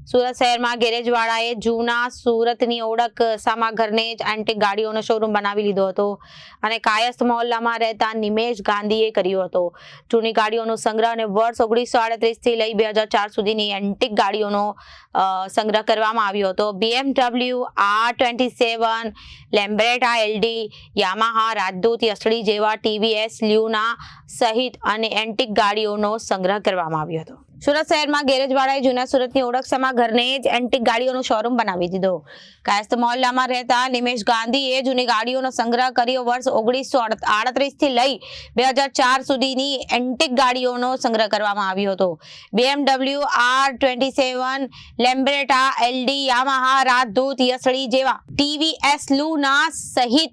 સુરત શહેરમાં ગેરેજવાળાએ જૂના સુરતની ઓળખ સામા ઘરને જ એન્ટિક ગાડીઓનો શોરૂમ બનાવી લીધો હતો અને કાયસ્થ મહોલ્લામાં રહેતા નિમેશ ગાંધીએ કર્યો હતો. જૂની ગાડીઓનો સંગ્રહ અને વર્ષ 1938 થી લઈ 2004 સુધીની એન્ટિક ગાડીઓનો સંગ્રહ કરવામાં આવ્યો હતો. BMW R27, લેમ્બ્રેટા LD, યામાહા, રાજદૂત, યસડી જેવા TVS, લ્યુના સહિત અને એન્ટિક ગાડીઓનો સંગ્રહ કરવામાં આવ્યો હતો. સુરત શહેરમાં ગેરેજવાળાએ જૂના સુરતની ઓળખ સમા ઘરને જ એન્ટિક ગાડીઓનો શોરૂમ બનાવી દીધો. કાયસ્થ મહોલ્લામાં રહેતા નિમેશ ગાંધીએ જૂની ગાડીઓનો સંગ્રહ કર્યો. વર્ષ 1938 થી લઈ 2004 સુધીની એન્ટિક ગાડીઓનો સંગ્રહ કરવામાં આવ્યો હતો. BMW R27, લેમ્બ્રેટા LD, યામાહા, રાજદૂત, યસડી જેવા TVS, લ્યુના સહિત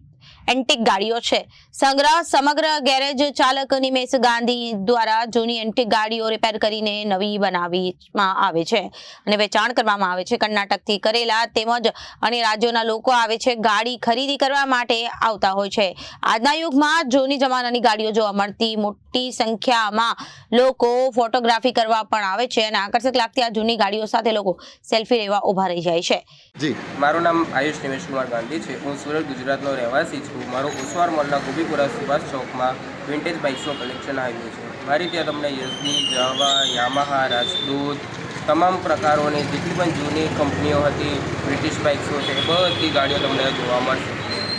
એન્ટિક ગાડીઓ છે. સંગ્રહ સમગ્ર ગેરેજ ચાલક નિમેશ ગાંધી દ્વારા જૂની એન્ટિક ગાડીઓ રિપેર કરીને નવી બનાવવામાં આવે છે અને વેચાણ કરવામાં આવે છે. કર્ણાટકથી કરેલા તેમજ અન્ય રાજ્યોના લોકો આવે છે, ગાડી ખરીદી કરવા માટે આવતા હોય છે. આજના યુગમાં જૂની જમાનાની ગાડીઓ જોવા મળતી મોટી સંખ્યામાં લોકો ફોટોગ્રાફી કરવા પણ આવે છે અને આકર્ષક લાગતી આ જૂની ગાડીઓ સાથે લોકો સેલ્ફી લેવા ઉભા રહી જાય છે. જી, મારું નામ આયુષ નિમેશ કુમાર ગાંધી છે. હું સુરત ગુજરાતનો રહેવાસી છું. મારો ઓસવાર મોલના ગોપીપુરા સુભાષ ચોકમાં વિન્ટેજ બાઇક્સનું કલેક્શન આવેલું છે. મારી ત્યાં તમને યસડી, જાવા, યામાહા, રાજદૂત તમામ પ્રકારોની જેટલી પણ જૂની કંપનીઓ હતી, બ્રિટિશ બાઇક્સો છે, બધી ગાડીઓ તમને જોવા મળશે.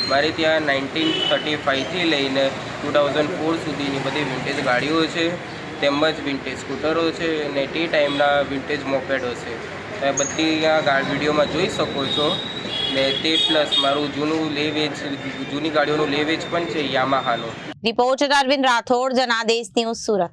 મારી ત્યાં 1935થી લઈને 2004 સુધીની બધી વિન્ટેજ ગાડીઓ છે, તેમજ વિન્ટેજ સ્કૂટરો છે અને તે ટાઈમના વિન્ટેજ મોપેડો છે. તમે બધી આ વિડીયોમાં જોઈ શકો છો. ને તે પ્લસ મારું જૂની ગાડીઓનું લેવેચ પણ છે યામાહાનું. Reporter Arvind Rathod, Janadesh news, Surat.